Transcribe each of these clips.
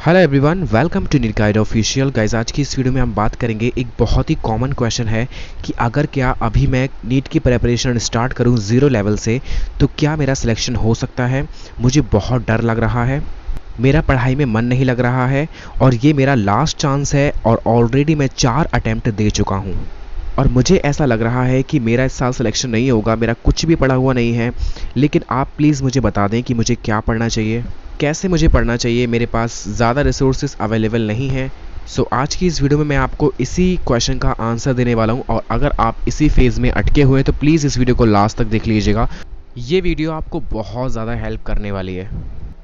Hello everyone, welcome to NEET guide official. Guys, आज की इस वीडियो में हम बात करेंगे एक बहुत ही कॉमन क्वेश्चन है कि अगर क्या अभी मैं नीट की प्रिपरेशन स्टार्ट करूं ज़ीरो लेवल से तो क्या मेरा सिलेक्शन हो सकता है। मुझे बहुत डर लग रहा है, मेरा पढ़ाई में मन नहीं लग रहा है और ये मेरा लास्ट चांस है और ऑलरेडी मैं 4 अटैम्प्ट दे चुका हूँ और मुझे ऐसा लग रहा है कि मेरा इस साल सिलेक्शन नहीं होगा, मेरा कुछ भी पढ़ा हुआ नहीं है। लेकिन आप प्लीज़ मुझे बता दें कि मुझे क्या पढ़ना चाहिए, कैसे मुझे पढ़ना चाहिए। मेरे पास ज़्यादा रिसोर्सेज अवेलेबल नहीं हैं। सो आज की इस वीडियो में मैं आपको इसी क्वेश्चन का आंसर देने वाला हूं और अगर आप इसी फेज़ में अटके हुए हैं तो प्लीज़ इस वीडियो को लास्ट तक देख लीजिएगा। ये वीडियो आपको बहुत ज़्यादा हेल्प करने वाली है।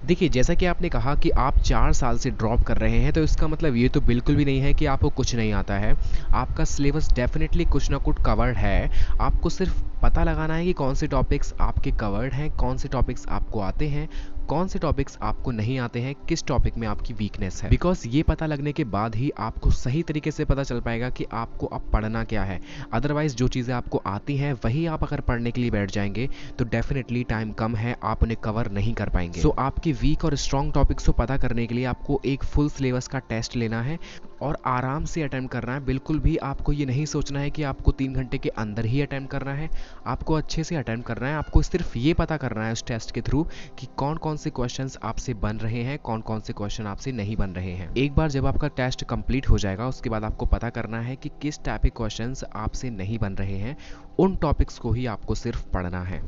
देखिए, जैसा कि आपने कहा कि आप 4 साल से ड्रॉप कर रहे हैं, तो इसका मतलब ये तो बिल्कुल भी नहीं है कि आपको कुछ नहीं आता है। आपका सिलेबस डेफिनेटली कुछ ना कुछ कवर्ड है। आपको सिर्फ पता लगाना है कि कौन से टॉपिक्स आपके कवर्ड हैं, कौन से टॉपिक्स आपको आते हैं, कौन से टॉपिक्स आपको नहीं आते हैं, किस टॉपिक में आपकी वीकनेस है। बिकॉज ये पता लगने के बाद ही आपको सही तरीके से पता चल पाएगा कि आपको अब पढ़ना क्या है। अदरवाइज जो चीज़ें आपको आती हैं वही आप अगर पढ़ने के लिए बैठ जाएंगे तो डेफिनेटली टाइम कम है, आप उन्हें कवर नहीं कर पाएंगे। सो आपके वीक और स्ट्रॉन्ग टॉपिक्स को पता करने के लिए आपको एक फुल सिलेबस का टेस्ट लेना है और आराम से अटेम्प्ट करना है। बिल्कुल भी आपको ये नहीं सोचना है कि आपको 3 घंटे के अंदर ही अटेम्प्ट करना है। आपको अच्छे से अटेम्प्ट करना है। आपको सिर्फ ये पता करना है उस टेस्ट के थ्रू कि कौन कौन से क्वेश्चंस आपसे बन रहे हैं, कौन कौन से क्वेश्चन आपसे नहीं बन रहे हैं। एक बार जब आपका टेस्ट कंप्लीट हो जाएगा उसके बाद आपको पता करना है कि किस टाइप के क्वेश्चंस आपसे नहीं बन रहे हैं। उन टॉपिक्स को ही आपको सिर्फ पढ़ना है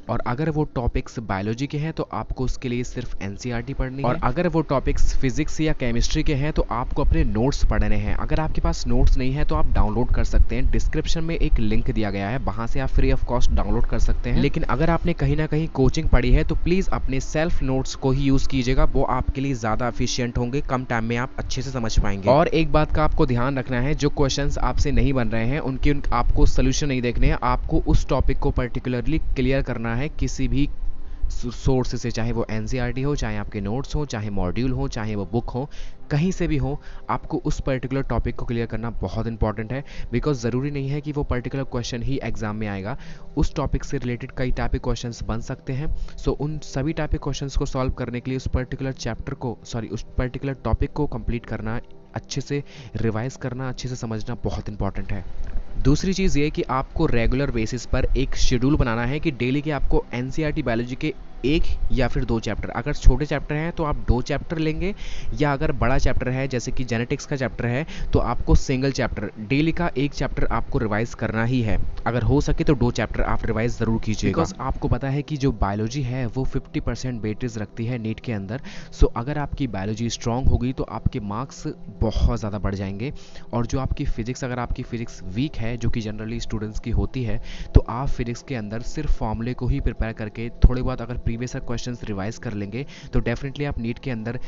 और अगर वो टॉपिक्स बायोलॉजी के हैं तो आपको उसके लिए सिर्फ एनसीईआरटी पढ़नी है और अगर वो टॉपिक्स फिजिक्स या केमिस्ट्री के हैं तो आपको अपने नोट्स पढ़ने हैं। अगर आपके पास नोट्स नहीं है तो आप डाउनलोड कर सकते हैं। डिस्क्रिप्शन में एक लिंक दिया गया है, वहां से आप फ्री ऑफ कॉस्ट डाउनलोड कर सकते हैं। लेकिन अगर आपने कहीं ना कहीं कोचिंग पढ़ी है तो प्लीज़ अपने सेल्फ नोट्स को ही यूज़ कीजिएगा, वो आपके लिए ज़्यादा एफिशिएंट होंगे, कम टाइम में आप अच्छे से समझ पाएंगे। और एक बात का आपको ध्यान रखना है, जो क्वेश्चंस आपसे नहीं बन रहे हैं उनके आपको सोल्यूशन नहीं देखने हैं, आपको उस टॉपिक को पर्टिकुलरली क्लियर करना है किसी भी सोर्स से, चाहे वो एनसीईआरटी हो, चाहे आपके नोट्स हो, चाहे मॉड्यूल हो, चाहे वो बुक हो, कहीं से भी हो। आपको उस पर्टिकुलर टॉपिक को क्लियर करना बहुत इंपॉर्टेंट है। बिकॉज ज़रूरी नहीं है कि वो पर्टिकुलर क्वेश्चन ही एग्जाम में आएगा। उस टॉपिक से रिलेटेड कई टाइप के क्वेश्चंस बन सकते हैं। सो उन सभी टाइप के क्वेश्चंस को सॉल्व करने के लिए उस पर्टिकुलर चैप्टर को उस पर्टिकुलर टॉपिक को कंप्लीट करना, अच्छे से रिवाइज करना, अच्छे से समझना बहुत इंपॉर्टेंट है। दूसरी चीज़ ये कि आपको रेगुलर बेसिस पर एक शेड्यूल बनाना है कि डेली के आपको एनसीईआरटी बायोलॉजी के 1 या फिर 2 चैप्टर, अगर छोटे चैप्टर हैं तो आप 2 चैप्टर लेंगे, या अगर बड़ा चैप्टर है जैसे कि जेनेटिक्स का चैप्टर है तो आपको सिंगल चैप्टर, डेली का 1 चैप्टर आपको रिवाइज करना ही है। अगर हो सके तो 2 चैप्टर आप रिवाइज ज़रूर कीजिएगा। बिकॉज आपको पता है कि जो बायोलॉजी है वो 50% वेटेज रखती है नीट के अंदर। सो अगर आपकी बायोलॉजी स्ट्रांग होगी तो आपके मार्क्स बहुत ज़्यादा बढ़ जाएंगे। और जो आपकी फिजिक्स, अगर आपकी फिजिक्स वीक है, जो कि जनरली स्टूडेंट्स की होती है, तो आप फिजिक्स के अंदर सिर्फ फॉर्मूले को ही प्रिपेयर करके थोड़े बहुत अगर प्रीवियस क्वेश्चंस रिवाइज कर लेंगे तो डेफिनेटली आप नीट के अंदर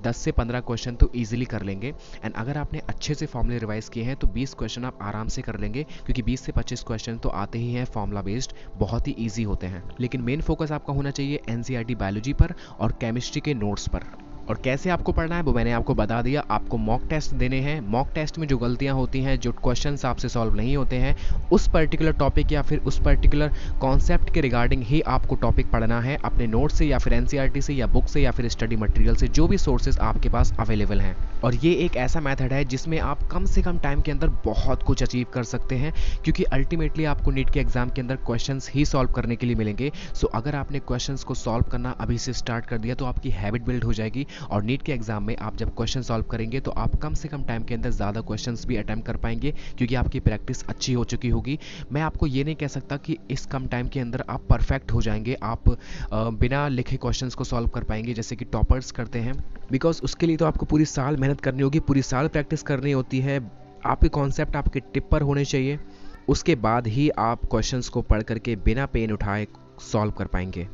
10 से 15 क्वेश्चन तो इजीली कर लेंगे। एंड अगर आपने अच्छे से फॉर्मूले रिवाइज किए हैं तो 20 क्वेश्चन आप आराम से कर लेंगे, क्योंकि 20 से 25 क्वेश्चन तो आते ही हैं फॉर्मूला बेस्ड, बहुत ही इजी होते हैं। लेकिन मेन फोकस आपका होना चाहिए एनसीईआरटी बायोलॉजी पर और केमिस्ट्री के नोट्स पर। और कैसे आपको पढ़ना है वो मैंने आपको बता दिया। आपको मॉक टेस्ट देने हैं। मॉक टेस्ट में जो गलतियां होती हैं, जो क्वेश्चंस आपसे सॉल्व नहीं होते हैं, उस पर्टिकुलर टॉपिक या फिर उस पर्टिकुलर कॉन्सेप्ट के रिगार्डिंग ही आपको टॉपिक पढ़ना है, अपने नोट से या फिर एनसीईआरटी से या बुक से या फिर स्टडी मटेरियल से, जो भी सोर्सेज आपके पास अवेलेबल हैं। और ये एक ऐसा मेथड है जिसमें आप कम से कम टाइम के अंदर बहुत कुछ अचीव कर सकते हैं, क्योंकि अल्टीमेटली आपको नीट के एग्जाम के अंदर क्वेश्चंस ही सॉल्व करने के लिए मिलेंगे। सो अगर आपने क्वेश्चंस को सॉल्व करना अभी से स्टार्ट कर दिया तो आपकी हैबिट बिल्ड हो जाएगी और नीट के एग्जाम में आप जब क्वेश्चन सॉल्व करेंगे तो आप कम से कम टाइम के अंदर ज़्यादा क्वेश्चंस भी अटेम्प्ट कर पाएंगे, क्योंकि आपकी प्रैक्टिस अच्छी हो चुकी होगी। मैं आपको ये नहीं कह सकता कि इस कम टाइम के अंदर आप परफेक्ट हो जाएंगे, आप बिना लिखे क्वेश्चंस को सॉल्व कर पाएंगे जैसे कि टॉपर्स करते हैं। बिकॉज उसके लिए तो आपको पूरी साल मेहनत करनी होगी, पूरी साल प्रैक्टिस करनी होती है। आपके कॉन्सेप्ट आपके टिप पर होने चाहिए, उसके बाद ही आप क्वेश्चंस को पढ़ करके बिना पेन उठाए सॉल्व कर पाएंगे।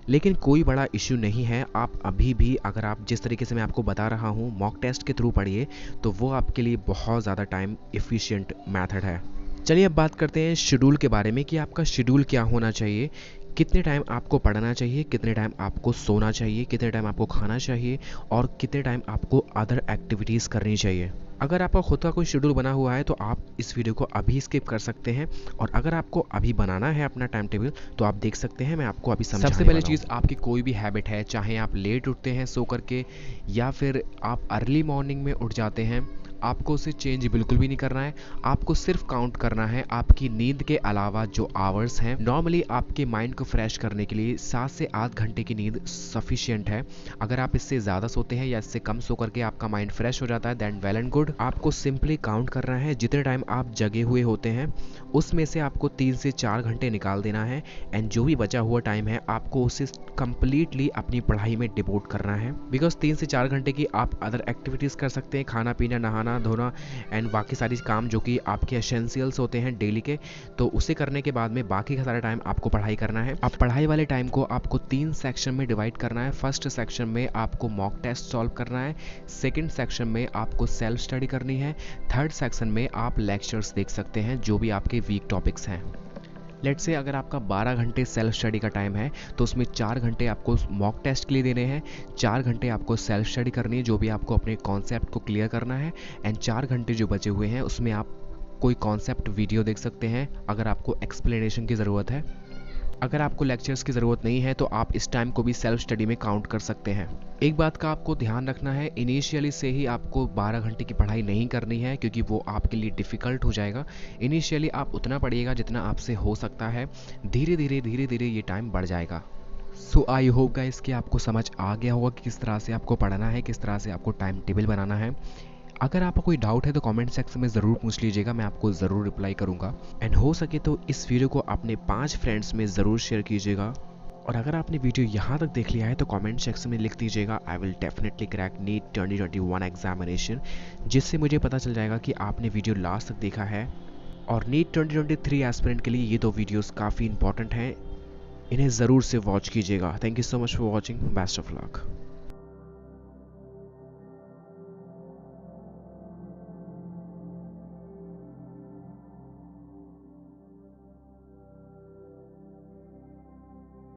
लेकिन कोई बड़ा इश्यू नहीं है। आप अभी भी, अगर आप जिस तरीके से मैं आपको बता रहा हूँ मॉक टेस्ट के थ्रू पढ़िए तो वो आपके लिए बहुत ज़्यादा टाइम एफिशिएंट मेथड है। चलिए अब बात करते हैं शेड्यूल के बारे में कि आपका शेड्यूल क्या होना चाहिए, कितने टाइम आपको पढ़ना चाहिए, कितने टाइम आपको सोना चाहिए, कितने टाइम आपको खाना चाहिए और कितने टाइम आपको अदर एक्टिविटीज़ करनी चाहिए। अगर आपका खुद का कोई शेड्यूल बना हुआ है तो आप इस वीडियो को अभी स्किप कर सकते हैं, और अगर आपको अभी बनाना है अपना टाइम टेबल तो आप देख सकते हैं, मैं आपको अभी समझाने वाला हूं। सबसे पहली चीज़, आपकी कोई भी हैबिट है, चाहे आप लेट उठते हैं सो करके या फिर आप अर्ली मॉर्निंग में उठ जाते हैं, आपको उसे चेंज बिल्कुल भी नहीं करना है। आपको सिर्फ काउंट करना है आपकी नींद के अलावा जो आवर्स हैं। नॉर्मली आपके माइंड को फ्रेश करने के लिए 7 से 8 घंटे की नींद सफिशिएंट है। अगर आप इससे ज़्यादा सोते हैं या इससे कम सो करके आपका माइंड फ्रेश हो जाता है, दैन वेल एंड गुड। आपको सिंपली काउंट करना है जितने टाइम आप जगे हुए होते हैं उसमें से आपको 3 से 4 घंटे निकाल देना है, एंड जो भी बचा हुआ टाइम है आपको उसे कंप्लीटली अपनी पढ़ाई में डिवोट करना है। बिकॉज 3 से 4 घंटे की आप अदर एक्टिविटीज़ कर सकते हैं, खाना पीना, नहाना धोना एंड बाकी सारी काम जो कि आपके एसेंशियल्स होते हैं डेली के, तो उसे करने के बाद में बाकी का सारा टाइम आपको पढ़ाई करना है। अब पढ़ाई वाले टाइम को आपको 3 सेक्शन में डिवाइड करना है। फर्स्ट सेक्शन में आपको मॉक टेस्ट सॉल्व करना है, सेकंड सेक्शन में आपको सेल्फ स्टडी करनी है, थर्ड सेक्शन में आप लेक्चर्स देख सकते हैं जो भी आपके वीक टॉपिक्स हैं। लेट्स से अगर आपका 12 घंटे सेल्फ स्टडी का टाइम है तो उसमें 4 घंटे आपको मॉक टेस्ट के लिए देने हैं, 4 घंटे आपको सेल्फ स्टडी करनी है जो भी आपको अपने कॉन्सेप्ट को क्लियर करना है, एंड 4 घंटे जो बचे हुए हैं उसमें आप कोई कॉन्सेप्ट वीडियो देख सकते हैं अगर आपको एक्सप्लेनेशन की ज़रूरत है। अगर आपको लेक्चर्स की ज़रूरत नहीं है तो आप इस टाइम को भी सेल्फ स्टडी में काउंट कर सकते हैं। एक बात का आपको ध्यान रखना है, इनिशियली से ही आपको 12 घंटे की पढ़ाई नहीं करनी है क्योंकि वो आपके लिए डिफ़िकल्ट हो जाएगा। इनिशियली आप उतना पढ़िएगा जितना आपसे हो सकता है, धीरे धीरे ये टाइम बढ़ जाएगा। सो आई होप गाइस कि आपको समझ आ गया होगा कि किस तरह से आपको पढ़ना है, किस तरह से आपको टाइम टेबल बनाना है। अगर आपको कोई डाउट है तो कमेंट सेक्शन में ज़रूर पूछ लीजिएगा, मैं आपको ज़रूर रिप्लाई करूँगा। एंड हो सके तो इस वीडियो को अपने 5 फ्रेंड्स में ज़रूर शेयर कीजिएगा। और अगर आपने वीडियो यहाँ तक देख लिया है तो कमेंट सेक्शन में लिख दीजिएगा I will definitely crack NEET 2021 examination, जिससे मुझे पता चल जाएगा कि आपने वीडियो लास्ट तक देखा है। और नीट 2023 एस्पिरेंट के लिए ये 2 वीडियोस काफ़ी इंपॉर्टेंट हैं, इन्हें ज़रूर से वॉच कीजिएगा। Thank you so much for watching, best of luck.